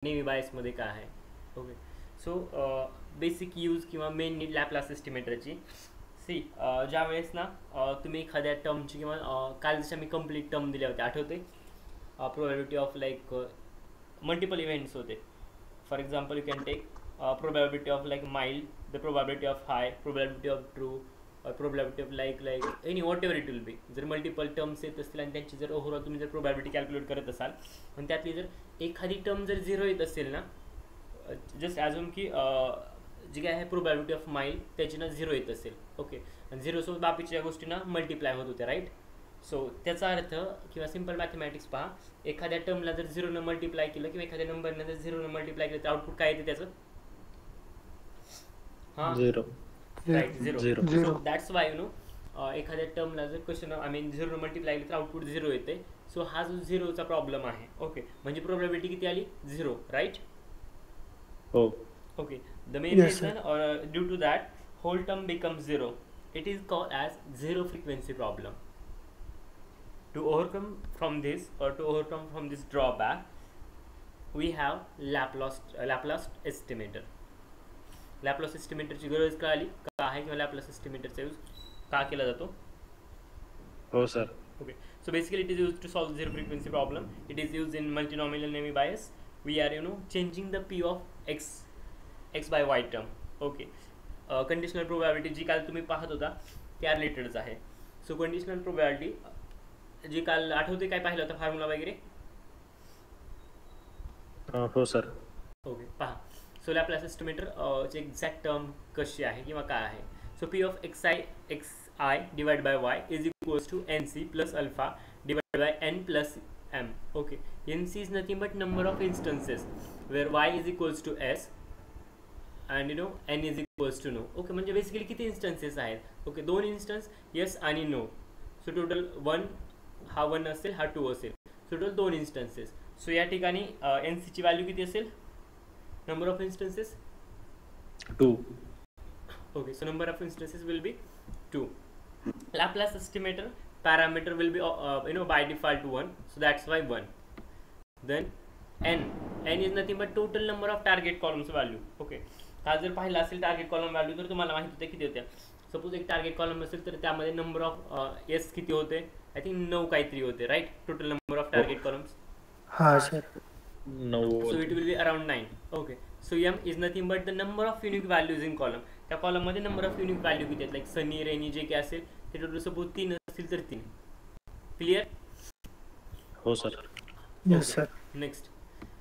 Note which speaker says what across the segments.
Speaker 1: Navy बायसमध्ये काय आहे. ओके, सो बेसिक यूज किंवा मेन नीड लॅपलास एस्टिमेटरची. सी ज्या वेळेस ना तुम्ही एखाद्या टर्मची किंवा काल जशा मी कंप्लीट टर्म दिल्या होत्या आठवते, probability of like multiple events होते. For example you can take probability of like mild, the probability of high, probability of true, or probability of like any whatever it will be. जर multiple terms येत असतील आणि त्यांची जर overall तुम्ही जर probability calculate करत असाल आणि त्यातली जर एखादी टर्म जर झिरो येत असेल ना, जस्ट ॲझ्युम की जी काय आहे प्रोबॅबिलिटी ऑफ माइल्ड त्याची ना झिरो येत असेल. ओके, आणि झिरोसोबत बाकीच्या गोष्टींना मल्टिप्लाय होत होत्या, राईट. सो त्याचा अर्थ किंवा सिम्पल मॅथमॅटिक्स पहा, एखाद्या टर्मला जर झिरोनं मल्टिप्लाय केलं किंवा एखाद्या नंबरनं जर झिरोनं मल्टिप्लाय केलं तर आउटपुट काय येते त्याचं? हां,
Speaker 2: zero.
Speaker 1: Right, zero.
Speaker 2: Zero.
Speaker 1: So that's why एखाद्या टर्मला जर क्वेश्चन झिरो मल्टिप्लाय केलं तर आउटपुट झिरो येते. सो हा जो झिरोचा प्रॉब्लेम आहे, ओके, म्हणजे प्रोबॅबिलिटी किती आली? Zero, right.
Speaker 2: हो.
Speaker 1: Okay, the main reason or due to that whole term becomes zero. It is called as zero frequency problem. To overcome from this or to overcome from this drawback, we have Laplace estimator. Laplace estimator ची गरज का आली, का आहे किंवा Laplace estimator चा use का केला जातो?
Speaker 2: हो sir.
Speaker 1: Okay, so basically it is used to solve zero frequency problem. It is used in multinomial Nemi bias. We are changing the p of x by y term. Okay, conditional probability जी काल तुम्ही पाहत होता त्या रिलेटेडच आहे. So conditional probability जी काल आठवते काय पाहिलं होतं फॉर्म्युला वगैरे?
Speaker 2: हो सर.
Speaker 1: ओके, पहा. सो लॅपलास एस्टिमेटर ची एक्झॅक्ट टर्म कशी आहे किंवा काय आहे? So P of X I divide by Y is equals to N C plus alpha divide by N plus M. Okay, N C is nothing but number of instances where Y is equals to S and n is equals to no. Okay, म्हणजे basically किती instances आहेत? Okay, दोन instance, yes आणि no. So total one, हा one असेल, हा to असेल. So total दोन इन्स्टन्सेस. सो या ठिकाणी एन सीची व्हॅल्यू किती असेल? Number of instances
Speaker 2: 2.
Speaker 1: Okay, so number of instances will be 2. Laplace estimator parameter will be by default 1, so that's why 1. Then n is nothing but total number of target columns value. Okay, हा जर पाहिला असेल target column value तर तुम्हाला माहिती होते किती होत्या. सपोज एक टार्गेट कॉलम असेल तर त्यामध्ये नंबर ऑफ एस किती होते? आय थिंक 9 काहीतरी होते, right. Total number of target columns.
Speaker 2: हा sir, 9.
Speaker 1: So it will be around 9. Okay, so M is nothing but the number of unique values in column. त्या कॉलममध्ये नंबर ऑफ युनिक व्हॅल्यू किती आहेत? Like सनी, rainy जे काय असेल ते total suppose 3 असतील तर 3. क्लिअर?
Speaker 2: हो sir.
Speaker 3: Yes sir.
Speaker 1: Next,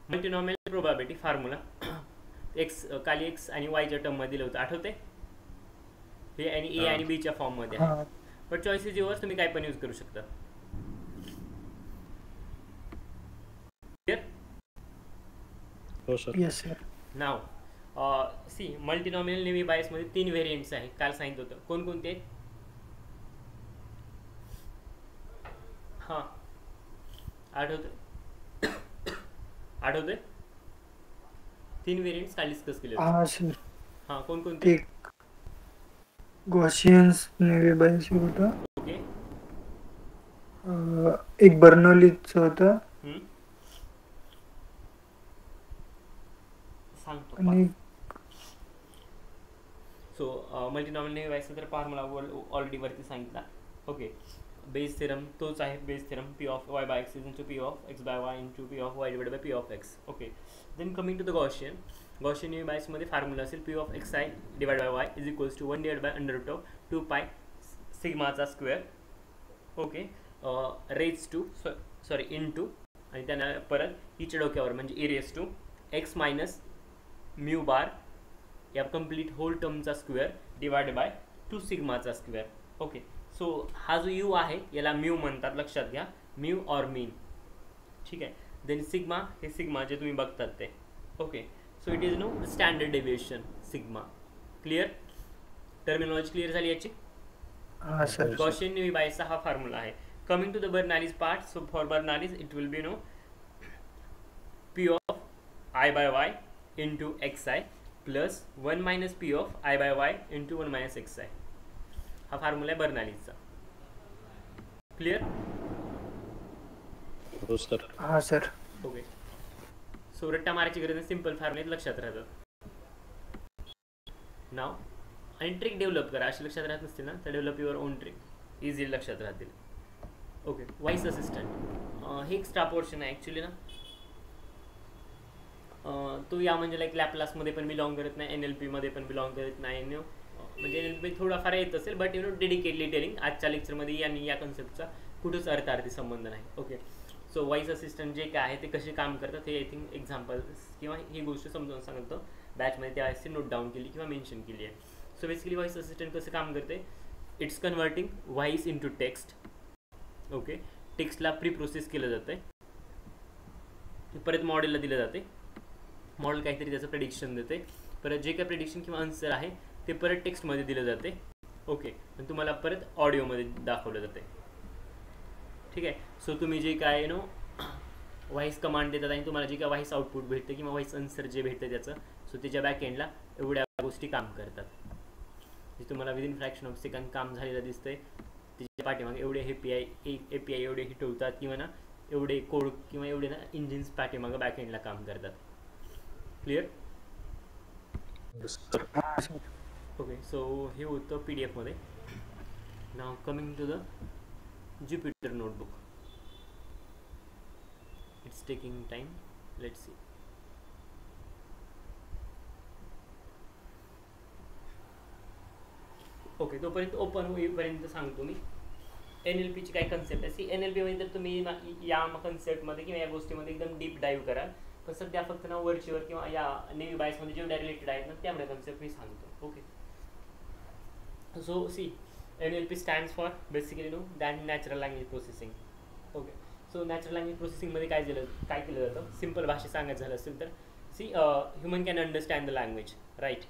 Speaker 1: multinomial probability formula. X खाली एक्स आणि वायच्या टर्ममध्ये दिलं होतं, आठवते? हे आणि ए आणि बीच्या फॉर्ममध्ये आहे. बट चॉईस इज युअर्स, तुम्ही काय पण यूज करू शकता. क्लिअर?
Speaker 2: हो sir.
Speaker 3: Yes sir.
Speaker 1: Now see multinomial naive बायसमध्ये 3 व्हेरियंट्स आहेत. काल सांगितलं होतं. कोणकोणते? हां, आठवतंय? 3 व्हेरियंट्स काल डिस्कस केले होते.
Speaker 3: हा सर.
Speaker 1: हां, कोणकोणते?
Speaker 3: एक गॉसियन्स नेव्ही बायस होता.
Speaker 1: ओके,
Speaker 3: एक बर्नौलीचं होतं
Speaker 1: सांगतो.
Speaker 3: आणि
Speaker 1: सो मल्टिनॉमियल नेव्ही बायसचा तर फॉर्म्युला ऑलरेडी वरती सांगितला. ओके, बेस थेरम तोच आहे. Bayes theorem P of Y by X is into P of X by Y into P of Y divide by P of X. Okay, then coming to the Gaussian naive बायसमध्ये formula असेल P of X I divide by Y is equals to 1 divide by under root of 2 pi सिग्माचा square. Okay, raise to sorry into आणि त्यांना परत हिच्या डोक्यावर म्हणजे e raise to X minus mu bar या complete whole टर्मचा square divide by 2 सिग्माचा स्क्वेअर. ओके, सो हा जो यू आहे याला म्यू म्हणतात, लक्षात घ्या. म्यू ऑर मीन, ठीक आहे. देन सिग्मा, हे सिग्मा जे तुम्ही बघतात ते. Okay, so it is no standard deviation sigma. Clear? Terminology clear झाली याची?
Speaker 3: हा सर.
Speaker 1: गॉसियन नेव्ही बायसचा हा फॉर्म्युला आहे. Coming to the Bernoulli's part. So for Bernoulli's it will be P of I by Y into X I plus 1 minus P of I by Y into 1 minus X I. हा formula आहे बर्नौलीजचा. Clear?
Speaker 2: हो sir.
Speaker 3: हा sir.
Speaker 1: Okay, so रट्टा मारायची गरज नाही, simple फॉर्म्युलेत लक्षात राहतं. नाव आणि ट्रिक डेव्हलप करा. अशी लक्षात राहत नसतील ना, तर develop your on trick, easily लक्षात राहतील. ओके, व्हॉइस असिस्टंट हे एक स्टाफ पोर्शन आहे ॲक्च्युली ना. तो या म्हणजे लाईक लॅपलासमध्ये पण बिलॉंग करत नाही, NLP मध्ये पण बिलॉंग करत नाही. म्हणजे NLP थोडाफार येत असेल, बट डेडिकेटली टेलिंग आजच्या लेक्चरमध्ये आणि या कन्सेप्टचा कुठंच अर्थार्थी संबंध नाही. ओके, सो व्हॉइस असिस्टंट जे काय आहे ते कसे काम करतात हे आय थिंक एक्झाम्पल्स किंवा ही गोष्ट समजावून सांगतो बॅचमध्ये त्यावेळेस ती नोट डाऊन केली किंवा मेन्शन केली आहे. सो बेसिकली व्हॉइस असिस्टंट कसं काम करते, it's converting voice into text. Okay, टेक्स्टला प्री प्रोसेस केलं जातं आहे, परत मॉडेलला दिलं जाते, मॉडेल काहीतरी त्याचं प्रेडिक्शन देते, परत जे काय प्रेडिक्शन किंवा आन्सर आहे ते परत टेक्स्टमध्ये दिलं जाते. ओके, आणि तुम्हाला परत ऑडिओमध्ये दाखवलं जाते. ठीक आहे, सो तुम्ही जे काय व्हॉइस कमांड देतात आणि तुम्हाला जे काय व्हॉइस आउटपुट भेटते किंवा व्हॉइस आन्सर जे भेटतं त्याचं, सो त्याच्या बॅक एंडला एवढ्या गोष्टी काम करतात. जे तुम्हाला विदिन फ्रॅक्शन ऑफ सेकंड काम झालेलं दिसतंय, त्याच्या पाठीमागे एवढे API एवढे हिट होतात किंवा ना एवढे कोड किंवा एवढे ना इंजिन्स पाठीमागे बॅक एंडला काम करतात. क्लिअर? ओके, सो हे होतं PDF मध्ये. Now coming to the Jupyter notebook. It's taking time. Let's see. Okay, तोपर्यंत ओपन होईपर्यंत सांगतो मी NLP ची काय कन्सेप्ट आहे. NLP मध्ये तर तुम्ही या कन्सेप्टमध्ये किंवा या गोष्टीमध्ये एकदम डीप डाईव्ह कराल, पण सध्या फक्त ना वरचीवर किंवा या नेव्ही बायसमध्ये जेवढ्या रिलेटेड आहेत ना त्यामुळे कन्सेप्ट मी सांगतो. Okay, so see NLP stands for basically natural language processing. Okay, so natural language प्रोसेसिंगमध्ये काय केलं जातं, सिम्पल भाषेत सांगायचं झालं असेल तर human can understand the language, right.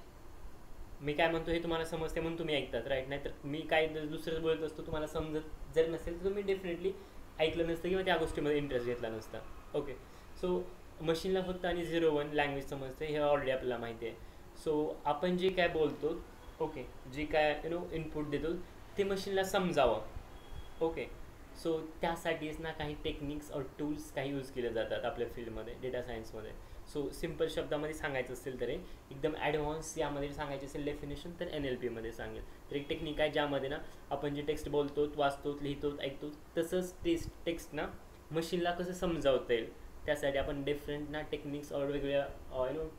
Speaker 1: मी काय म्हणतो हे तुम्हाला समजते म्हणून तुम्ही ऐकतात, राईट. नाहीतर मी काय दुसरंच बोलत असतो, तुम्हाला समजत जर नसेल तर तुम्ही डेफिनेटली ऐकलं नसतं किंवा त्या गोष्टीमध्ये इंटरेस्ट घेतला नसता. ओके, सो मशीनला फक्त आणि 0-1 लँग्वेज समजते हे ऑलरेडी आपल्याला माहिती आहे. सो आपण जे काय बोलतो, ओके, जे काय इनपुट देतो ते मशीनला समजावं. ओके, सो त्यासाठीच ना काही टेक्निक्स और टूल्स काही यूज केले जातात आपल्या फील्डमध्ये, डेटा सायन्समध्ये. सो सिम्पल शब्दामध्ये सांगायचं असेल तर एकदम ॲडव्हान्स यामध्ये सांगायचं असेल डेफिनेशन तर NLP मध्ये सांगेल. तर एक टेक्निक आहे ज्यामध्ये ना आपण जे टेक्स्ट बोलतो, वाचतो, लिहितो, ऐकतो, तसंच टेक्स्ट ना मशीनला कसं समजावता येईल त्यासाठी आपण डिफरंट ना टेक्निक्स और वेगवेगळ्या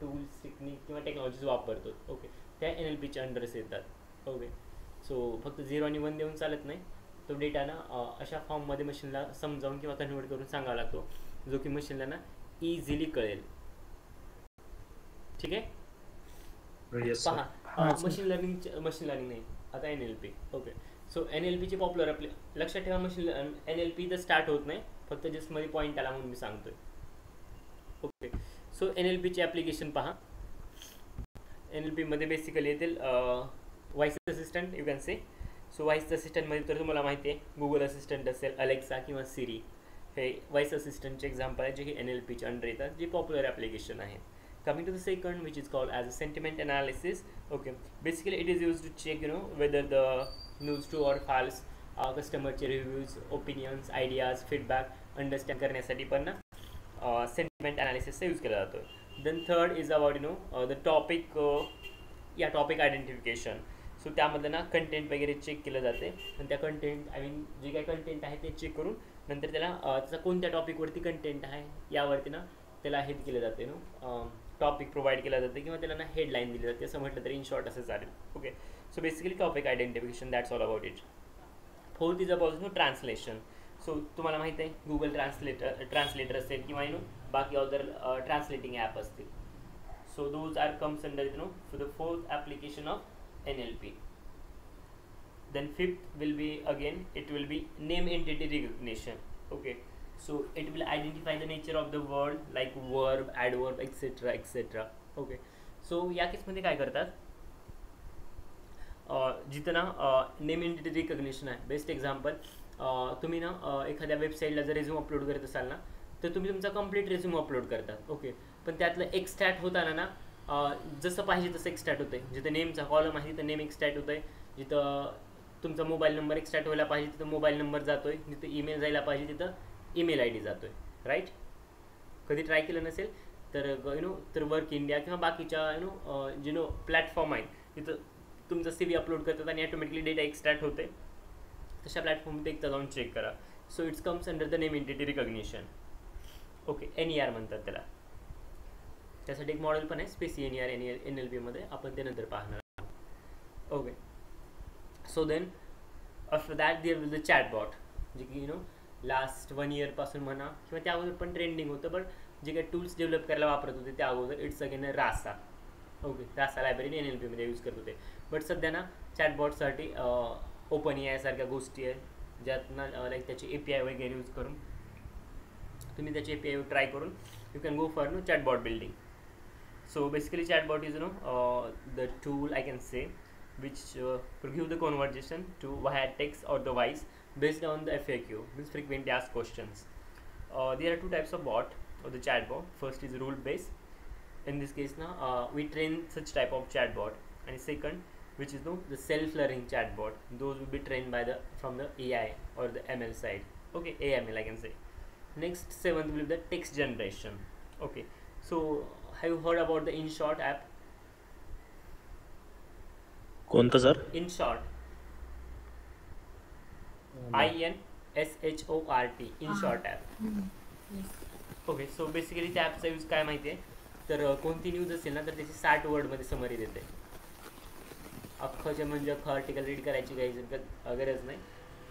Speaker 1: टूल्स, टेक्निक किंवा टेक्नॉलॉजीज वापरतो. ओके, त्या NLP च्या अंडर्स येतात. ओके, सो फक्त 0 आणि 1 देऊन चालत नाही, तो डेटा ना अशा फॉर्ममध्ये मशीनला समजावून किंवा कन्वर्ट करून सांगावा लागतो जो की मशीनला ना इझिली कळेल. ठीक आहे, पहा मशीन लर्निंग नाही आता NLP. ओके, सो NLP ची पॉप्युलर आपले लक्षात ठेवा, NLP तर स्टार्ट होत नाही, फक्त जस्ट मध्ये पॉईंट आला म्हणून मी सांगतोय. ओके, सो NLP ची ॲप्लिकेशन पहा. NLP मध्ये बेसिकली येतील voice assistant, you can say. So voice असिस्टंटमध्ये तर तुम्हाला माहिती आहे गुगल असिस्टंट असेल, अलेक्सा किंवा सिरी, हे व्हॉइस असिस्टंटचे एक्झाम्पल आहे जे की NLP च्या अंडर येतात, जे पॉप्युलर ॲप्लिकेशन आहे. Coming to the second, which is called as a sentiment analysis. Okay, basically it is used to check whether the news true or false, customer reviews, opinions, ideas, feedback understand करण्यासाठी पण ना sentiment analysis चा use केला जातो. Then third is about the topic topic identification. So त्यामध्ये ना content वगैरे check केलं जाते आणि त्या कंटेंट जे काही कंटेंट आहे ते चेक करून नंतर त्याला त्याचा कोणत्या टॉपिकवरती कंटेंट आहे यावरती ना त्याला हे केलं जाते टॉपिक प्रोव्हाइड केला जाते किंवा त्याला ना हेडलाईन दिली जाते, असं म्हटलं तरी इन शॉर्ट असं चालेल. Okay, so basically topic identification, that's all about it. Fourth is about translation. So तुम्हाला माहिती आहे गुगल ट्रान्सलेटर असेल किंवा बाकी अदर ट्रान्सलेटिंग ॲप असतील. So those are comes under for the fourth application of NLP. Then fifth will be again it will be name entity recognition. Okay, so it will identify the nature of the word like verb, adverb, etc etc. Okay, so या केसमध्ये काय करतात, जिथं ना name entity recognition आहे. Best example, तुम्ही ना एखाद्या वेबसाईटला जर रेझ्यूम अपलोड करत असाल ना तर तुम्ही तुमचा कंप्लीट रेझ्यूम अपलोड करतात. ओके, पण त्यातलं एक्स्ट्रॅक्ट होताना ना जसं पाहिजे तसं एक्स्ट्रॅक्ट होतं आहे. जिथं नेमचा कॉलम आहे तिथं नेम एक्स्ट्रॅक्ट होतं आहे, जिथं तुमचा मोबाईल नंबर एक्स्ट्रॅक्ट व्हायला पाहिजे तिथं मोबाईल नंबर जातो आहे, जिथं ईमेल जायला पाहिजे तिथं ईमेल ID जातो आहे. राईट, कधी ट्राय केलं नसेल तर तर वर्क इंडिया किंवा बाकीच्या प्लॅटफॉर्म आहेत तिथं तुमचा CV अपलोड करतात आणि ऑटोमॅटिकली डेटा एक्स्ट्रॅक्ट होते. तशा प्लॅटफॉर्म ते एकदा जाऊन चेक करा. So it's comes under the name entity recognition. Okay, NER म्हणतात त्याला. त्यासाठी एक मॉडेल पण आहे स्पेसी NER NLP मध्ये, आपण ते नंतर पाहणार आहोत. Okay, so then after that there will the chatbot, जे की लास्ट 1 year पासून म्हणा किंवा त्या अगोदर पण ट्रेंडिंग होतं, बट जे काही टूल्स डेव्हलप करायला वापरत होते त्या अगोदर it's again Rasa. Okay, Rasa library NLP मध्ये यूज करत होते. बट सध्या ना चॅटबॉटसाठी ओपन AI सारख्या गोष्टी आहेत ज्यातनं लाईक त्याचे API वगैरे यूज करून तुम्ही त्याचे API ट्राय करून you can go for chatbot building. So basically chatbot is the tool I can say which will give the conversation to via text or the voice based on the FAQ, means frequently asked questions. There are two types of bot or the chatbot. First is rule based. In this case now we train such type of chatbot, and second which is the self learning chatbot. Those will be trained by from the AI or the ML side. Okay, AML I can say. Next, seventh will be the text generation. Okay, so have you heard about the InShort app?
Speaker 2: कोणतं sir?
Speaker 1: InShort, INSHORT, InShort app. Okay, so basically त्या ॲपचा use काय माहिती आहे, तर कोणती news असेल ना तर त्याची 60 वर्डमध्ये समरी देते. अख्खं म्हणजे अख्खं आर्टिकल रीड करायची काही गरज नाही.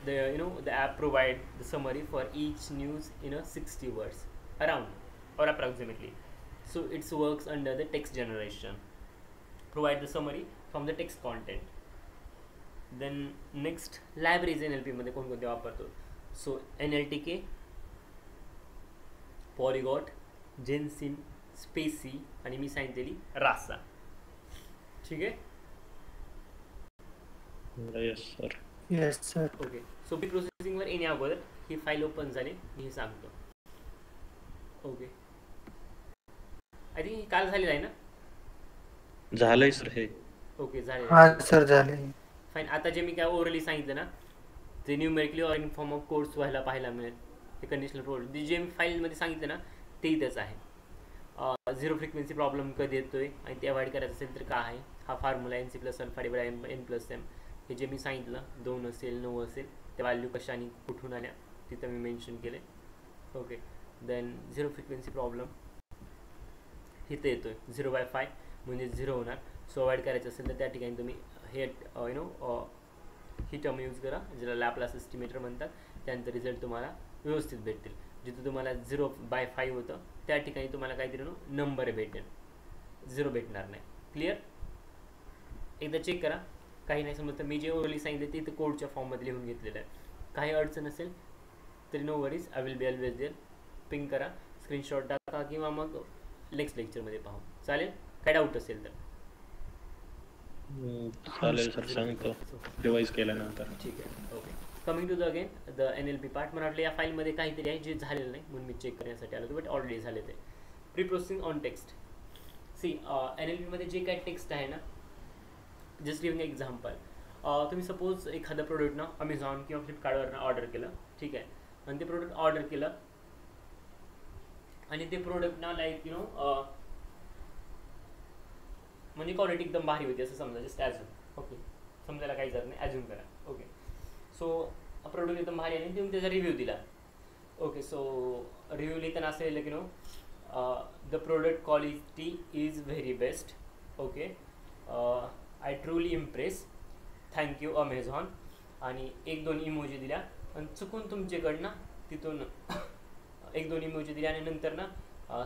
Speaker 1: the app provide the summary for each news in a 60 words around or approximately. So it works under the text generation, provide the summary from the text content. Then next, libraries NLP मध्ये कोणकोणते वापरतो. So NLTK, Polyglot, Gensim, Spacy आणि मी सांगितलेली Rasa. ठीक आहे.
Speaker 2: Yes sir.
Speaker 3: Yes sir.
Speaker 1: Okay, so प्री प्रोसेसिंगवर येण्या अगोदर ही फाईल ओपन झाली मी हे सांगतो. ओके, आय थिंक काल झालेलं आहे ना?
Speaker 2: झालंय सर हे.
Speaker 1: ओके, झाले.
Speaker 3: हा सर झाले.
Speaker 1: फाईन. आता जे मी काय ओरली सांगितलं ना ते न्यूमेरिकली और इन फॉर्म ऑफ कोड्स व्हायला पाहायला मिळेल. हे कंडिशनल प्रोडक्ट जे मी फाईलमध्ये सांगितलं ना ते इथंच आहे. झिरो फ्रिक्वेन्सी प्रॉब्लेम कधी येतोय आणि ते अवॉइड करायचं असेल तर काय आहे, हा फॉर्म्युला NC+1 N+M. हे जे मी सांगितलं 2 असेल 9 असेल त्या व्हॅल्यू कशा आणि कुठून आल्या तिथं मी मेन्शन केले. Okay, then zero frequency problem इथं येतोय 0/5 म्हणजे 0 होणार. सो अवॉइड करायचं असेल तर त्या ठिकाणी तुम्ही हे ही टर्म यूज करा ज्याला लॅपलास एस्टिमेटर म्हणतात. त्यानंतर रिझल्ट तुम्हाला व्यवस्थित भेटतील. जिथं तुम्हाला 0/5 होतं त्या ठिकाणी तुम्हाला काहीतरी नंबर भेटेल, 0 भेटणार नाही. क्लिअर? एकदा चेक करा. काही नाही समजतं मी जे ओरली सांगितलं ते इथं कोडच्या फॉर्ममध्ये लिहून घेतलेलं आहे. काही अडचण असेल तरी no worries, I will be always there. Ping करा, स्क्रीनशॉट टाका किंवा मग नेक्स्ट लेक्चरमध्ये पाहू. चालेल? काय डाऊट असेल तर
Speaker 2: चालेल सर, सांगतो रिवाइज केल्यानंतर.
Speaker 1: ठीक आहे. Okay, coming to the again the NLP part. मला वाटलं या फाईलमध्ये काहीतरी आहे जे झालेलं नाही म्हणून मी चेक करण्यासाठी आलो होतो, बट ऑलरेडी झाले ते. Pre processing on text. See NLP मध्ये जे काही टेक्स्ट आहे ना, जस्ट गिविंग एक्झाम्पल, तुम्ही सपोज एखादं प्रोडक्ट ना अमेझॉन किंवा फ्लिपकार्टवरनं ऑर्डर केलं, ठीक आहे, आणि ते प्रोडक्ट ऑर्डर केलं आणि ते प्रोडक्ट ना लाईक म्हणजे क्वालिटी एकदम भारी होती असं समजा, जस्ट ॲझ्युम. ओके, समजायला काही जात नाही, ॲझ्युम करा. ओके, सो प्रोडक्ट एकदम भारी आहे आणि तुम्ही त्याचा रिव्ह्यू दिला. ओके, सो रिव्ह्यू लिहिताना असं येईल की the product quality is very best. Okay, I truly impress, thank you Amazon, आणि 1-2 इमोजी दिल्या. आणि चुकून तुमच्याकडनं तिथून 1-2 इमोजी दिल्या आणि नंतर ना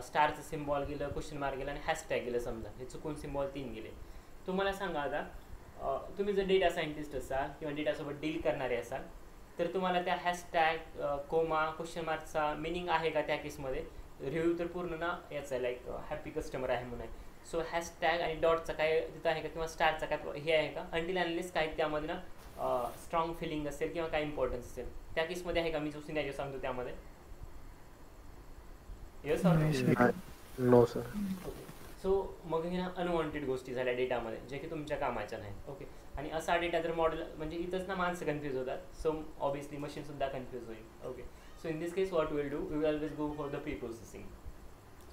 Speaker 1: स्टारचं सिम्बॉल गेलं, क्वेश्चन मार्क गेला आणि हॅशटॅग गेलं समजा. हे चुकून सिम्बॉल 3 गेले. तुम्हाला सांगा आता तुम्ही जर डेटा सायंटिस्ट असाल किंवा डेटासोबत डील करणारे असाल तर तुम्हाला त्या हॅशटॅग कोमा क्वेश्चन मार्कचा मिनिंग आहे का त्या केसमध्ये? रिव्ह्यू तर पूर्ण ना याचा लाईक हॅपी कस्टमर आहे म्हणून. सो हॅशटॅग आणि डॉटचा काय तिथं आहे का किंवा स्टारचा काय हे आहे का? अंटिल अनलेस काय त्यामध्ये ना स्ट्रॉंग फिलिंग असेल किंवा काय इम्पॉर्टन्स असेल त्या केसमध्ये आहे का? मी जो सिनॅरिओ सांगतो त्यामध्ये. Yes or
Speaker 2: no sir.
Speaker 1: Okay, so मग हे ना अनवॉन्टेड गोष्टी झाल्या डेटामध्ये जे की तुमच्या कामाच्या नाही. ओके, आणि असा डेटा जर मॉडेल म्हणजे इथंच ना माणसं कन्फ्यूज होतात. सो ऑब्वियसली मशीनसुद्धा कन्फ्यूज होईल. Okay, so in this case what will do, we will always go for the pre processing.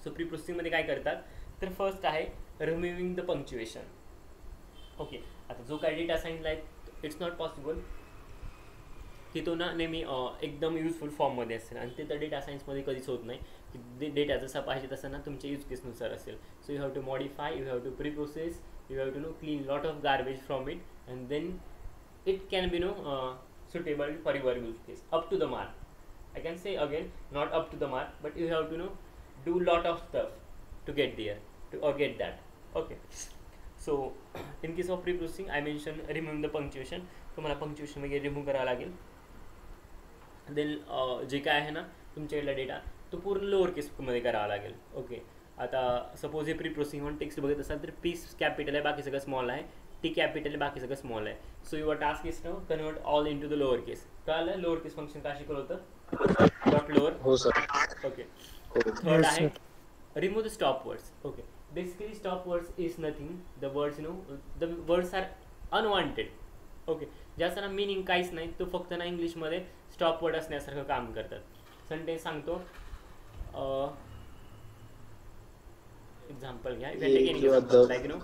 Speaker 1: So pre प्रोसेसिंगमध्ये काय करतात तर फर्स्ट आहे रिमुव्हिंग द पंक्च्युएशन. ओके, आता जो काय डेटा सांगितला आहे इट्स नॉट पॉसिबल की तो ना नेहमी एकदम युजफुल फॉर्ममध्ये असेल आणि ते तर डेटा सायन्समध्ये कधीच होत नाही की डेटा जसा पाहिजे तसा ना तुमच्या यूज केसनुसार असेल. So you have to modify, you have to pre process, you have to no clean lot of garbage from it and then it can be no suitable for your use case up to the mark. I can say again, not up to the mark, but you have to know do lot of stuff to get there or get that. Okay, so in case of pre-processing I mentioned removing the punctuation. तुम्हाला punctuation वगैरे remove करावं लागेल. Then जे काय आहे ना तुमच्याकडला data तो पूर्ण लोअर केसमध्ये करावा लागेल. ओके, आता सपोज हे प्री प्रोसेसिंग म्हणून टेक्स्ट बघत असाल तर पी कॅपिटल आहे, बाकी सगळं स्मॉल आहे, टी कॅपिटल आहे, बाकी सगळं स्मॉल आहे. So your task is to convert all into the lower case. कळालं लोअर केस फंक्शन का शिकवलं होतं डॉट लोअर.
Speaker 2: हो सर.
Speaker 1: ओके, थर्ड आहे remove the stop words. Okay, basically stop words is nothing, the words you know the words are unwanted. Okay, ज्याचा ना meaning काहीच नाही, तो फक्त ना इंग्लिशमध्ये स्टॉप वर्ड असण्यासारखं काम करतात. सेंटेन्स सांगतो, एक्झाम्पल घ्या, like you know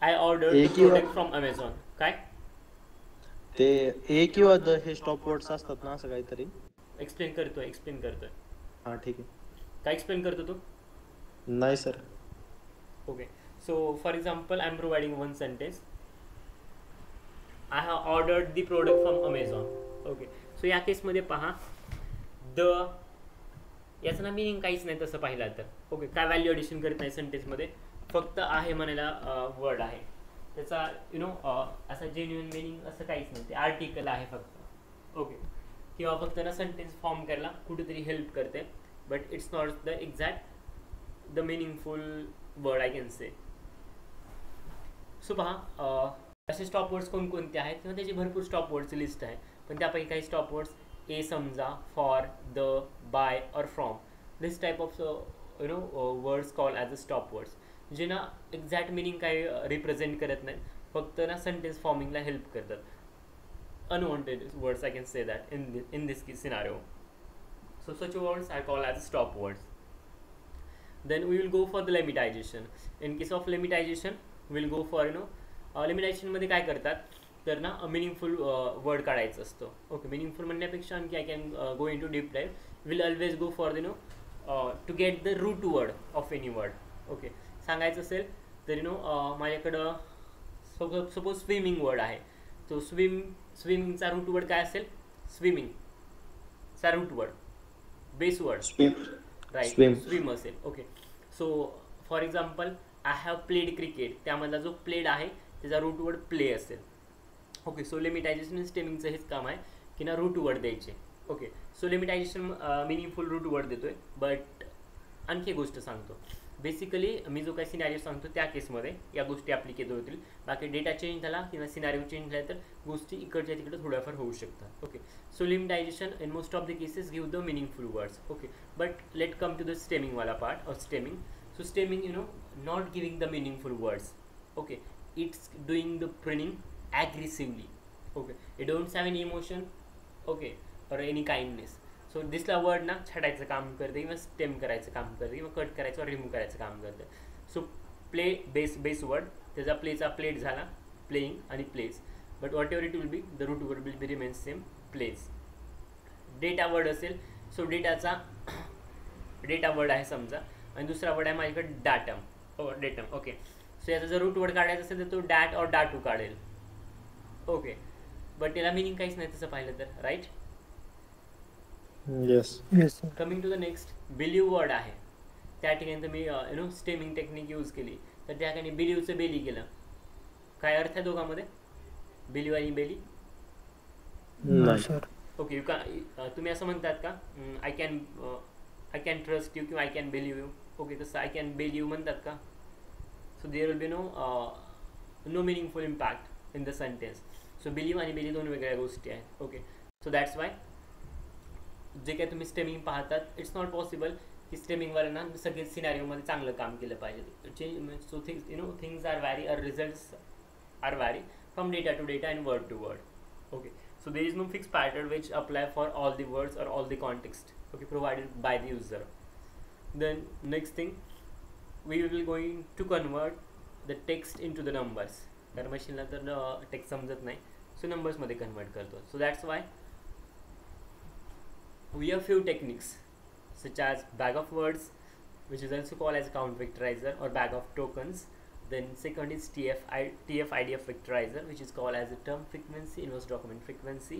Speaker 1: I order product from Amazon. काय
Speaker 4: ते ए किंवा द हे स्टॉप वर्ड्स असतात ना असं काहीतरी.
Speaker 1: एक्सप्लेन करतोय.
Speaker 4: हा ठीक आहे.
Speaker 1: काय एक्सप्लेन करतो तू?
Speaker 4: नाही sir.
Speaker 1: Okay, so for example I am providing one sentence, I have ordered the product from Amazon. Okay, सो या केसमध्ये पहा द याचं ना मिनिंग काहीच नाही तसं पाहिलं तर. ओके, काय व्हॅल्यू ॲडिशन करत नाही सेंटेन्समध्ये, फक्त आहे म्हणायला वर्ड आहे, त्याचा यु नो असा जेन्युइन मिनिंग असं काहीच नाही, ते आर्टिकल आहे फक्त. ओके, किंवा फक्त ना सेंटेन्स फॉर्म करायला कुठेतरी हेल्प करते, but it's not the exact the meaningful word I can say. So पहा असे स्टॉप वर्ड्स कोणकोणते आहेत किंवा त्याची भरपूर स्टॉप वर्डची लिस्ट आहे, पण त्यापैकी काही स्टॉप वर्ड्स ए समजा, फॉर, द, बाय और from, this type of you know words call as a stop words, जे ना एक्झॅक्ट मिनिंग काही रिप्रेझेंट करत नाहीत, फक्त ना सेंटेन्स फॉर्मिंगला हेल्प करतात. Unwanted words I can say that in this scenario. So such words I call as stop words. Then we will go for the lemmatization. In case of lemmatization will go for you know लिमिटायझेशनमध्ये काय करतात तर ना meaningful word काढायचं असतं. Okay, meaningful म्हणण्यापेक्षा आणखी I can go into deep dive, will always go for you know to get the root word of any word. Okay, सांगायचं असेल तर यू नो माझ्याकडं सपोज स्विमिंग वर्ड आहे, तो स्विमिंगचा रूट वर्ड काय असेल, स्विमिंगचा root word base word right swim असेल. Okay, so for example I have played cricket, त्यामधला जो प्लेड आहे त्याचा रूट वर्ड प्ले असेल. ओके, सो लिमिटायझेशन स्टेमिंगचं हेच काम आहे की ना रूट वर्ड द्यायचे. Okay, so lemmatization meaningful root word देतोय, बट आणखी एक गोष्ट सांगतो. बेसिकली मी जो काही सिनारिओ सांगतो त्या केसमध्ये या गोष्टी ॲप्लिकेबल होतील, बाकी डेटा चेंज झाला किंवा सिनारिओ चेंज झाला तर गोष्टी इकडच्या तिकडे थोड्याफार होऊ शकतात. Okay, so lemmatization in most of the cases give the meaningful words. Okay, but let come to the स्टेमिंगवाला part of stemming. So stemming you know not giving the meaningful words. Okay, it's doing the printing aggressively. Okay, it don't have any emotion, okay, or any kindness. So दिसला word ना छाटायचं काम करते किंवा stem करायचं काम करते किंवा cut करायचं और रिमूव्ह करायचं काम करते. सो प्ले बेस वर्ड, त्याचा प्लेचा प्लेट झाला प्लेइंग आणि plays, but whatever it will be the root word will be remain same plays. Data word असेल, सो डेटाचा डेटा वर्ड आहे समजा आणि दुसरा वर्ड आहे माझ्याकडे डाटम डेटम. ओके, सो याचा जर रूट वर्ड काढायचा असेल तर तो डॅट और डाटू काढेल. ओके, बट त्याला मिनिंग काहीच नाही तसं पाहिलं तर, right.
Speaker 4: Yes.
Speaker 1: Coming to the next, believe word आहे, त्या ठिकाणी तुम्ही you know stemming technique use केली तर त्या ठिकाणी बिलीवचं बेली केलं. काय अर्थ आहे दोघांमध्ये, बिलीव आणि बेली? ओके, यू का तुम्ही असं म्हणतात का आय कॅन ट्रस्ट यू किंवा I can believe you. Okay, तसं आय कॅन बिलीव म्हणतात का? So there will be no meaningful impact in the sentence. So believe आणि बेली दोन वेगळ्या गोष्टी आहेत. ओके, सो दॅट्स वाय जे काय तुम्ही स्टेमिंग पाहतात इट्स नॉट पॉसिबल की स्टेमिंगवाल्यांना सगळे सिनारिओमध्ये चांगलं काम केलं पाहिजे. So things you know things are vary, results are vary from data to data and word to word. Okay, So there is no fixed pattern which apply for all the words or all the context, okay, provided by the user. Then next thing, we will going to convert the text into the numbers. कारण मशीनला तर text समजत नाही, so numbers मध्ये convert करतो. So that's why we have few techniques such as bag of words, which is also called as count vectorizer, or bag of tokens. Then second is TF-IDF vectorizer, which is called as a term frequency, inverse document frequency.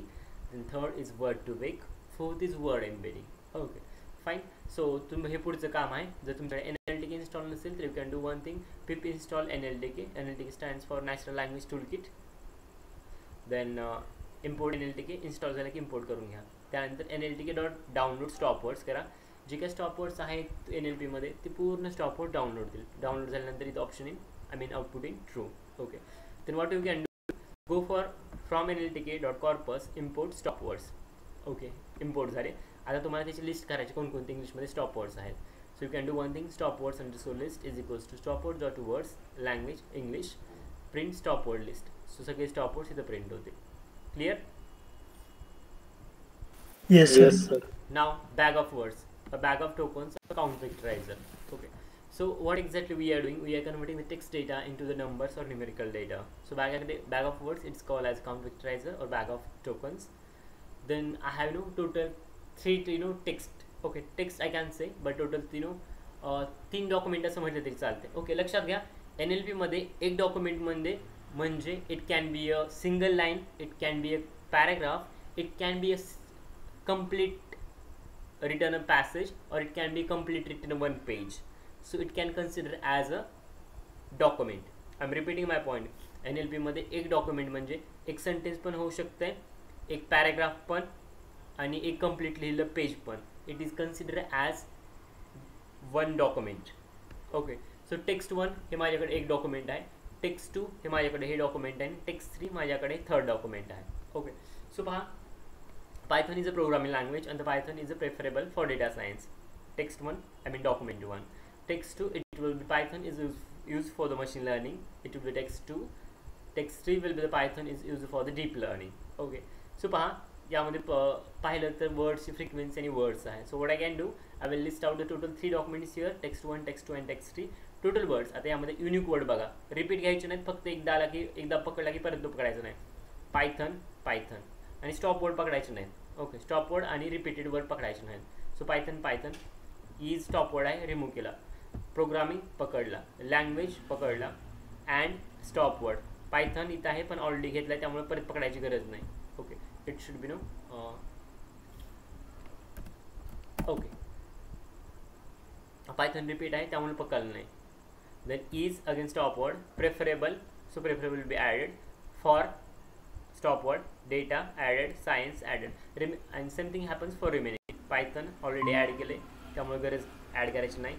Speaker 1: Then third is word to vec. Fourth is word embedding. Okay, fine. So तुम्ही हे पुढचं काम आहे. जर तुमच्याकडे NLTK install नसेल तर you can do one thing, pip install NLTK. NLTK stands for Natural Language Toolkit. Then import NLTK, install झालं की import करून घ्या. त्यानंतर NLTK.download stopwords करा. जे काही stopwords आहेत NLP मध्ये ते पूर्ण stopword डाउनलोड केले. डाउनलोड झाल्यानंतर इथं option in output in true. Okay, then what you can do, go for from NLTK.corpus import stopwords. Okay, import झाले. आता तुम्हाला त्याची लिस्ट करायची कोणकोणते इंग्लिशमध्ये stopwords आहेत. So you can do one thing, stopwords underscore list is equals to stopwords.words language English print stopword list. So सगळे stopwords इथं print होते. Clear?
Speaker 3: Yes, sir.
Speaker 2: Yes, sir.
Speaker 1: Now bag of words, a bag of tokens, a count vectorizer. Okay, so what exactly we are doing, we are converting the text data into the numbers or numerical data. So bag of words, it's called as count vectorizer or bag of tokens. Then I have total 3 text. Okay, text I can say, but total 3 document असं म्हटलं तरी चालते. Okay, लक्षात घ्या, NLP मध्ये एक document मध्ये म्हणजे it can be a single line, it can be a paragraph, it can be a complete written a passage, or it can be complete written one page. So it can consider as a document. I'm repeating my point. NLP मध्ये एक document म्हणजे एक sentence पण होऊ शकते, एक paragraph पण, आणि एक कंप्लीट लिहिलेलं पेज पण. It is consider as one document. Okay, so text 1 हे माझ्याकडे एक डॉक्युमेंट आहे, टेक्स्ट 2 हे माझ्याकडे हे डॉक्युमेंट आहे, टेक्स्ट 3 माझ्याकडे थर्ड डॉक्युमेंट आहे. ओके, सो पहा, Python is a programming language and the Python is a preferable for data science. Text 1, I mean document 1. Text 2, it will be Python is used for the machine learning. It will be text 2. Text 3 will be the Python is used for the deep learning. Okay, so पहा, यामध्ये पाहिलं तर वर्ड्सची frequency आणि words आहे. So what I can do, I will list out the total 3 documents here, text 1, text 2 and text 3. Total words. आता यामध्ये unique word बघा, repeat घ्यायचे नाहीत, फक्त एकदा पकडला की परत पकडायचं नाही. पायथन आणि स्टॉप वर्ड पकडायचे नाहीत. ओके, स्टॉप वर्ड आणि रिपीटेड वर्ड पकडायचे नाहीत. So Python is stop word आहे, रिमूव्ह केला. प्रोग्रामिंग पकडला, लँग्वेज पकडला, अँड स्टॉप वर्ड. पायथन इथं आहे पण ऑलरेडी घेतला आहे, त्यामुळे परत पकडायची गरज नाही. Okay, it should be okay, Python repeat आहे त्यामुळे पकडलं नाही. Then is again stop word, preferable, so preferable will be added, for stop word, data added, science added, and same thing happens for remaining. Python already add केले त्यामुळे गरज add करायची नाही.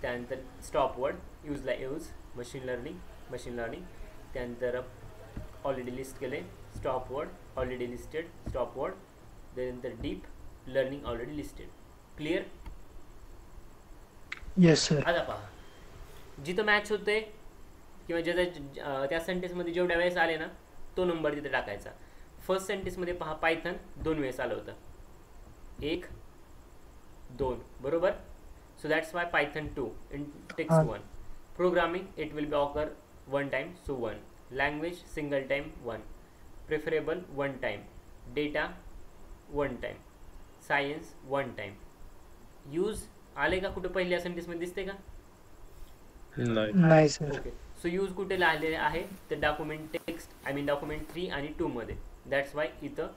Speaker 1: त्यानंतर स्टॉप वर्ड यूजला यूज, मशीन लर्निंग. त्यानंतर already list केले, stop word already listed, stop word. त्यानंतर deep learning already listed. Clear?
Speaker 3: Yes, sir.
Speaker 1: आता पहा, जिथं मॅच होते किंवा ज्याचा त्या सेंटेन्समध्ये जेवढ्या वेळेस आले ना तो नंबर तिथे टाकायचा. फर्स्ट सेंटेन्समध्ये पहा, पायथन 2 वेळेस आलं होतं, 1, 2, बरोबर. So that's Y Python 2 in text 1. Programming it will B occur 1 time, so 1. Language single time 1. Preferable 1 time. Data 1 time. Science 1 time. Use आले का कुठं पहिल्या सेंटेन्समध्ये दिसते का?
Speaker 3: नाही सर.
Speaker 1: ओके, सो यूज कुठे लिहिलेले आहे तर document text, I mean document 3 आणि 2 मध्ये. दॅट्स वाय इथं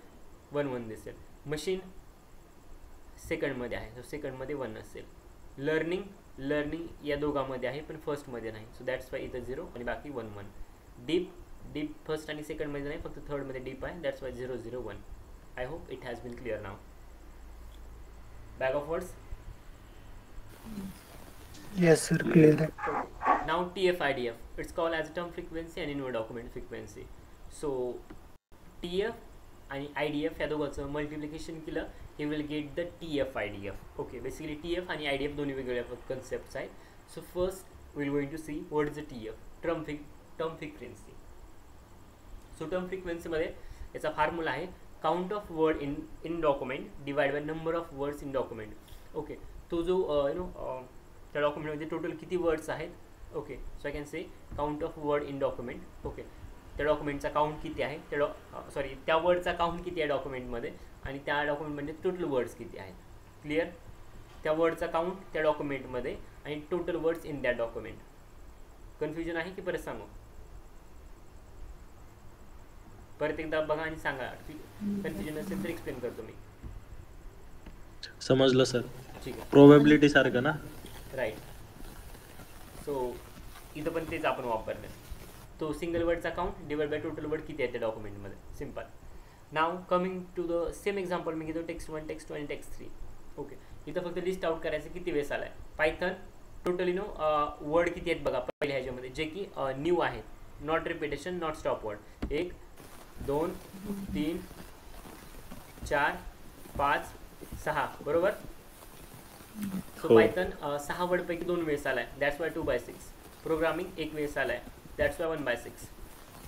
Speaker 1: 1 दिसेल. मशीन सेकंडमध्ये आहे, सो सेकंडमध्ये 1 असेल. लर्निंग या दोघांमध्ये आहे पण फर्स्टमध्ये नाही, सो दॅट्स वाय इथं 0 आणि बाकी 1. डीप फर्स्ट आणि सेकंडमध्ये नाही, फक्त थर्डमध्ये डीप आहे, that's why 0, 0, 1. I hope it has been clear now. Bag of words.
Speaker 3: Yes, sir. Clear.
Speaker 1: Now TF-IDF, it's called as term frequency and inward document frequency. So TF आणि IDF या दोघांचं multiplication केलं, he will get the TF-IDF. Okay, basically TF आणि IDF दोन्ही वेगवेगळ्या concepts आहेत. So first we're going to see what is the TF, term frequency. So term frequency मध्ये याचा फॉर्म्युला आहे count of word in document divide by number of words in document. Okay, तो जो त्या डॉक्युमेंटमध्ये टोटल किती words आहेत. Okay, so I can say count of word in document. Okay, त्या डॉक्युमेंटचा काउंट किती आहे, त्या वर्डचा काउंट किती आहे डॉक्युमेंटमध्ये, आणि त्या डॉक्युमेंटमध्ये टोटल वर्ड्स किती आहेत. क्लिअर. त्या वर्डचा काउंट त्या डॉक्युमेंटमध्ये आणि total words in that document. Confusion आहे की परत सांगू. परत एकदा बघा आणि सांगा. कन्फ्युजन असेल तर एक्सप्लेन करतो मी.
Speaker 2: समजलं सर.
Speaker 1: ठीक आहे.
Speaker 2: प्रोबॅबिलिटी सारखं ना.
Speaker 1: राईट. सो इथं पण तेच आपण वापरलं. तो सिंगल वर्डचा count divide by total word किती आहे त्या डॉक्युमेंटमध्ये. Simple. Now coming to the same example मी घेतो टेक्स्ट 1, टेक्स्ट 2 आणि टेक्स्ट 3. ओके, इथं फक्त लिस्ट आउट करायचं किती वेळेस आला आहे. पायथन टोटली वर्ड किती आहेत बघा पहिले ह्याच्यामध्ये, जे की न्यू आहेत. Not repetition, not stop word. 1 2 3 4 5 6 बरोबर. सो पायथन 6 वर्डपैकी 2 वेळेस आला आहे. That's Y 2/6. प्रोग्रामिंग 1 वेळेस आला आहे. That's why 1/6.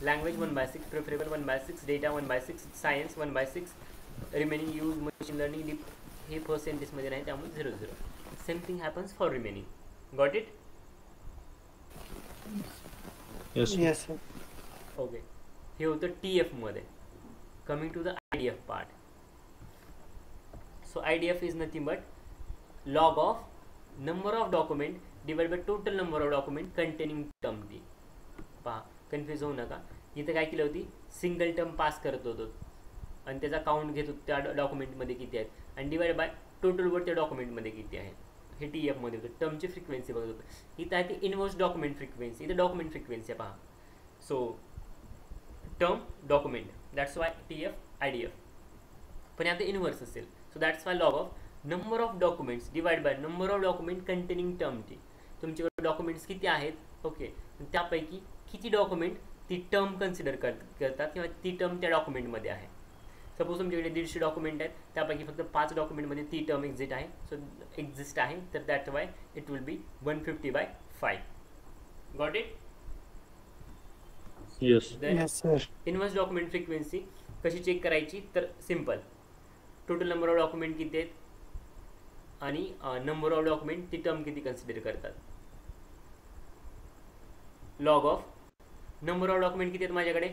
Speaker 1: Language 1/6. Preferable 1/6. Data 1/6. Science 1/6. Remaining use machine learning deep हे फर्स्ट सेंटेन्समध्ये नाही, त्यामुळे 0 same thing happens for remaining. Got it.
Speaker 3: Yes sir.
Speaker 1: Okay, हे होतं TF मध्ये. Coming to the IDF part. So IDF is nothing but log of number of document divide by total number of document containing term T. पहा, confuse होऊ नका. इथं काय केलं होती, सिंगल टर्म पास करत होतो आणि त्याचा काउंट घेत होतो त्या डॉक्युमेंटमध्ये किती आहेत, आणि डिवाइड बाय टोटल वर्ड त्या डॉक्युमेंटमध्ये किती आहेत. हे TF मध्ये होतं. टर्मची फ्रिक्वेन्सी बघत होतं. इथं आहे ते इनव्हर्स डॉक्युमेंट फ्रिक्वेन्सी. इथं डॉक्युमेंट फ्रिक्वेन्सी आहे पहा. So term document, that's why TF IDF. पण आता इनव्हर्स असेल, so that's Y log of number of documents divide by number of document containing term T. तुमच्याकडे डॉक्युमेंट्स किती आहेत. ओके, त्यापैकी किती डॉक्युमेंट ती टर्म कन्सिडर करतात किंवा ती टर्म त्या डॉक्युमेंटमध्ये आहे. सपोज तुमच्याकडे 150 डॉक्युमेंट आहेत, त्यापैकी फक्त 5 डॉक्युमेंटमध्ये ती टर्म एक्झिस्ट आहे. तर that why it will B 150/5. Got it.
Speaker 2: Yes.
Speaker 3: Yes sir.
Speaker 1: Inverse document frequency कशी चेक करायची, तर simple. Total number of document किती आहेत आणि नंबर ऑफ डॉक्युमेंट ती टर्म किती कन्सिडर करतात. Log of number of document किती आहेत माझ्याकडे.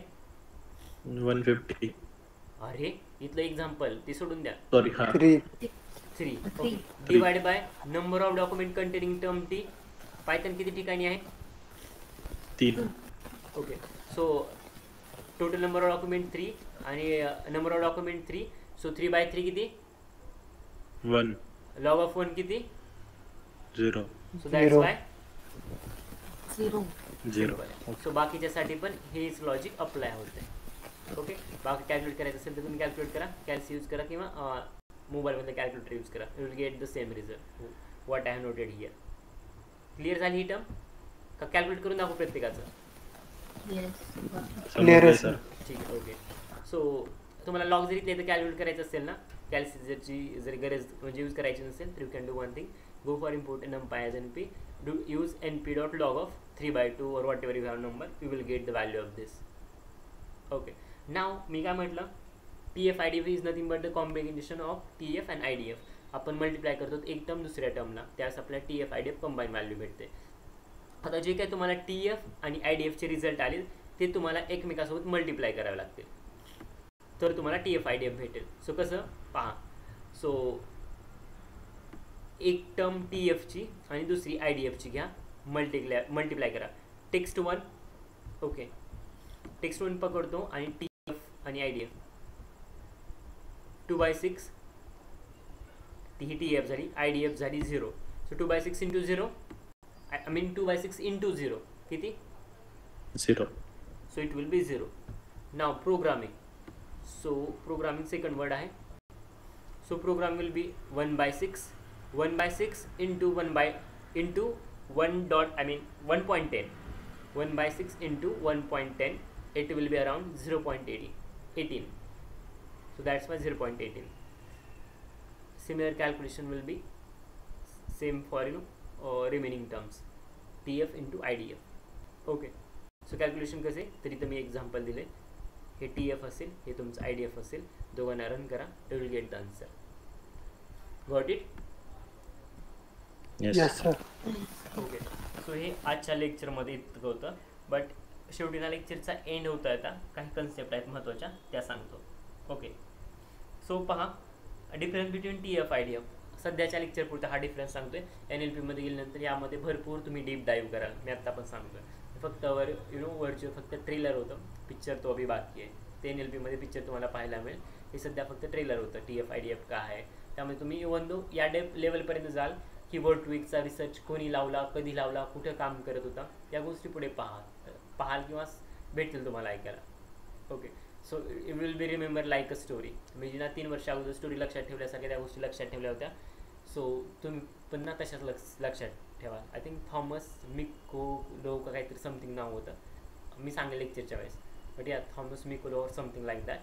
Speaker 2: 150.
Speaker 1: अरे इथलं एक्झाम्पल ते सोडून द्या.
Speaker 2: सॉरी. हा.
Speaker 1: 3. Okay, divide by number of document containing term T. Python किती ठिकाणी आहे.
Speaker 2: 3.
Speaker 1: Okay, so total number of document 3 आणि नंबर ऑफ डॉक्युमेंट 3. सो 3/3 किती.
Speaker 2: 1.
Speaker 1: लॉग ऑफ 1 किती.
Speaker 2: 0.
Speaker 1: So that's why
Speaker 2: 0.
Speaker 1: सो बाकीच्यासाठी पण हेच लॉजिक अप्लाय होते. ओके, बाकी कॅल्क्युलेट करायचं असेल तर तुम्ही कॅल्क्युलेट करा. कॅल्सी यूज करा किंवा मोबाईलमध्ये कॅल्क्युलेटर यूज करा. You will get the same result what I have noted here. Clear झाली ही टर्म का कॅल्क्युलेट करून दाखवू प्रत्येकाचं.
Speaker 3: Clear आहे
Speaker 2: सर.
Speaker 1: ठीक आहे. ओके, सो तुम्हाला लॉग जरी तर कॅल्क्युलेट करायचं असेल ना, कॅल्क्युलेटरची जरी गरज म्हणजे यूज करायची नसेल तर you can do one thing. Go for import NumPy as NP. Do use np.log of 3/2 or whatever you have number. You will get the value of this. Okay. Now मी काय म्हटलं, TF IDF is nothing but the combination of TF and IDF. आपण multiply करतो एक term दुसऱ्या टर्मला, त्यास आपल्याला TF IDF combine value भेटते. आता जे काय तुम्हाला TF आणि IDF चे रिझल्ट आले ते तुम्हाला एकमेकासोबत मल्टिप्लाय करावे लागतील, तर तुम्हाला TF IDF भेटेल. सो कसं पहा. सो एक टर्म TF ची आणि दुसरी IDF ची घ्या, मल्टिप्लाय करा. टेक्स्ट 1. ओके, टेक्स्ट 1 पकडतो आणि TF आणि IDF 2/6. ही TF झाली, IDF झाली 0. So 2/6 into 0, I mean 2/6 into 0 किती.
Speaker 2: 0.
Speaker 1: So it will be 0. Now programming. So programming second word आहे. So program will be 1/6 into 1.10. 1/6 into 1.10. It will be around 0.18. So that's why 0.18. Similar calculation will be same for remaining terms. TF into IDF. Okay. So calculation कसे, तरी तर मी example दिले. हे TF असेल, हे तुमचं IDF असेल. दोघांना रन करा, you will get the answer. Got it?
Speaker 3: Yes, sir.
Speaker 1: Okay. So हे आजच्या लेक्चरमध्ये इतकं होतं. बट शेवटी ना लेक्चरचा एंड होता येता काही कन्सेप्ट आहेत महत्त्वाच्या, त्या सांगतो. ओके. सो पहा, डिफरन्स बिटवीन TF IDF. सध्याच्या लेक्चर पुरता हा डिफरन्स सांगतोय. NLPमध्ये गेल्यानंतर यामध्ये भरपूर तुम्ही डीप डाईव्ह कराल. मी आत्ता पण सांगतोय. फक्त वरचे फक्त ट्रेलर होतं, पिक्चर तो अभि बाकी आहे. ते NLPमध्ये पिक्चर तुम्हाला पाहायला मिळेल. हे सध्या फक्त ट्रेलर होतं, TF IDF काय आहे. त्यामुळे तुम्ही इवन दो या लेवलपर्यंत जाल की वर्ड ट्विकचा रिसर्च कोणी लावला, कधी लावला, कुठं काम करत होता, या गोष्टी पुढे पाहाल किंवा भेटतील तुम्हाला ऐकायला. Okay. So you will be remember like a story. मी ना 3 वर्ष अगोदर स्टोरी लक्षात ठेवल्यासारख्या त्या गोष्टी लक्षात ठेवल्या होत्या. सो तुम्ही पण ना तशाच लक्षात ठेवा. आय थिंक थॉमस मिकोलो का काहीतरी समथिंग नाव होतं, मी सांगेल लेक्चरच्या वेळेस. बट या थॉमस मिकोलो और समथिंग लाईक दॅट.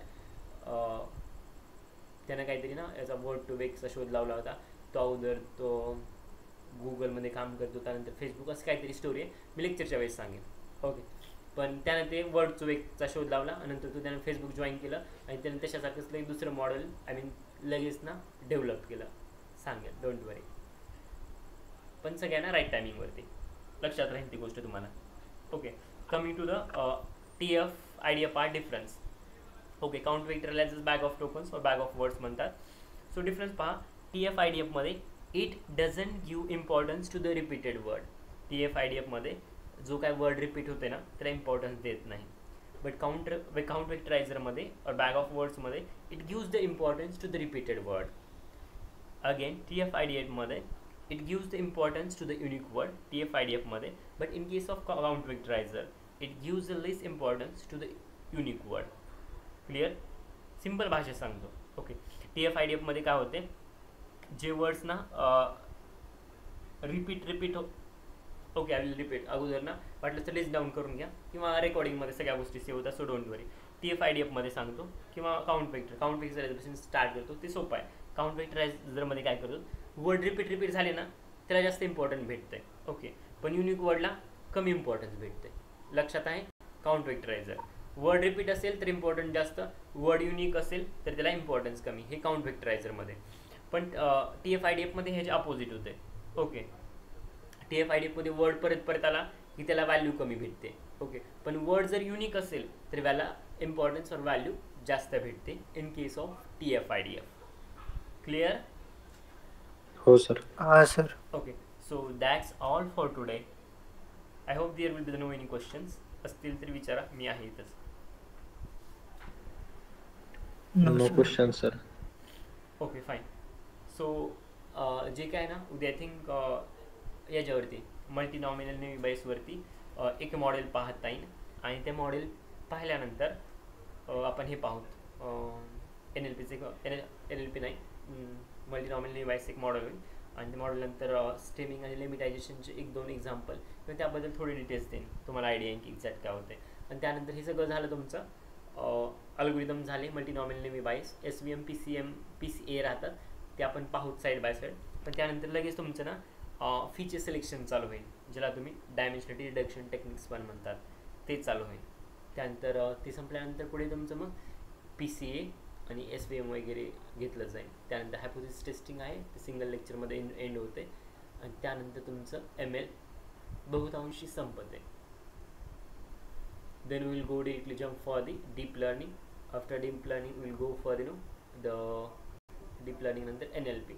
Speaker 1: त्यानं काहीतरी ना याचा वर्ड टू वेकचा शोध लावला होता. तो अगोदर तो गुगलमध्ये काम करतो, त्यानंतर फेसबुक, असं काहीतरी स्टोरी आहे. मी लेक्चरच्या वेळेस सांगेन. ओके. पण त्यानं ते वर्ड टू वेकचा शोध लावला, नंतर तो त्यानं फेसबुक जॉईन केलं आणि त्यानं त्याच्यासारखंच एक दुसरं मॉडेल लगेच ना डेव्हलप केलं. सांगेल, डोंट वरी. पण सगळ्यांना राईट टायमिंगवरती लक्षात राहील ती गोष्ट तुम्हाला. Okay. Coming to the TF IDF part difference. Okay. Count vector as bag of tokens और बॅग ऑफ वर्ड्स म्हणतात. सो डिफरन्स पहा, TF IDFमध्ये it doesn't give importance to the repeated word. TF IDFमध्ये जो काय वर्ड रिपीट होते ना त्याला इम्पॉर्टन्स देत नाही. बट काउंट वेक्टरायझरमध्ये और बॅग ऑफ वर्ड्समध्ये it gives the importance to the repeated word. Again TF IDFमध्ये it gives the importance to the unique word, TF IDFमध्ये. but in case of count vectorizer it gives the less importance to the unique word. Clear? Simple भाषेत सांगतो. Okay. TF IDFमध्ये काय होते, जे words ना repeat okay, I will repeat. अगोदर ना वाटलं तर लिस्ट डाऊन करून घ्या किंवा रेकॉर्डिंगमध्ये सगळ्या गोष्टी सेव्ह होतात. So don't worry. TF IDFमध्ये सांगतो किंवा काउंट वेक्टरायझरपासून स्टार्ट करतो, ते सोपं आहे. काउंट वेक्टरायझरमध्ये काय करतो, वर्ड रिपीट झाले ना त्याला जास्त इम्पॉर्टन्स भेटते. ओके. पण युनिक वर्डला कमी इम्पॉर्टन्स भेटते. लक्षात आहे? काउंट वेक्टरायझर वर्ड रिपीट असेल तर इम्पॉर्टन्स जास्त, वर्ड युनिक असेल तर त्याला इम्पॉर्टन्स कमी. हे काउंट वेक्टरायझरमध्ये. पण TF IDFमध्ये ह्याचे अपोजिट होते. ओके. TF IDFमध्ये वर्ड परत आला की त्याला व्हॅल्यू कमी भेटते. ओके. पण वर्ड जर युनिक असेल तर त्याला इम्पॉर्टन्स और व्हॅल्यू जास्त भेटते in case of TF IDF. Clear?
Speaker 2: हो sir.
Speaker 3: Ah, sir.
Speaker 1: Okay, so that's all for today. I hope there will be no any questions. असतील तर विचारा, मी आहे इथंच.
Speaker 3: No,
Speaker 2: no
Speaker 3: sir.
Speaker 2: Question sir.
Speaker 1: Okay, fine. So जे काय ना उद्या आय थिंक याच्यावरती मल्टी नॉमिनल नेव्ही बेसवरती एक मॉडेल पाहता येईल आणि ते मॉडेल पाहिल्यानंतर आपण हे पाहूत NLPचे NLP नाही, मल्टी नॉमिनल नेव्ही बेस एक मॉडेल होईल आणि त्या मॉडेलनंतर स्ट्रीमिंग आणि लिमिटायझेशनचे 1-2 एक्झाम्पल किंवा त्याबद्दल थोडी डिटेल्स देईन, तुम्हाला आयडिया येईल की एक्झॅक्ट काय होते. आणि त्यानंतर हे सगळं झालं तुमचं अल्गोरिदम झाले, multi nominal navy base, SVM PCA राहतात, ते आपण पाहूत साईड बाय साईड. पण त्यानंतर लगेच तुमचं ना फीचर सिलेक्शन चालू होईल, ज्याला तुम्ही डायमेन्शनलिटी रिडक्शन टेक्निक्स पण म्हणतात, ते चालू होईल. त्यानंतर ते संपल्यानंतर पुढे तुमचं मग PCA आणि SVM वगैरे घेतलं जाईल. त्यानंतर हायपोथेसिस टेस्टिंग आहे, ते सिंगल लेक्चरमध्ये एंड होते आणि त्यानंतर तुमचं ML बहुतांशी संपते. Then will go directly jump for the deep learning. After deep learning will go for the deep learning नंतर NLP.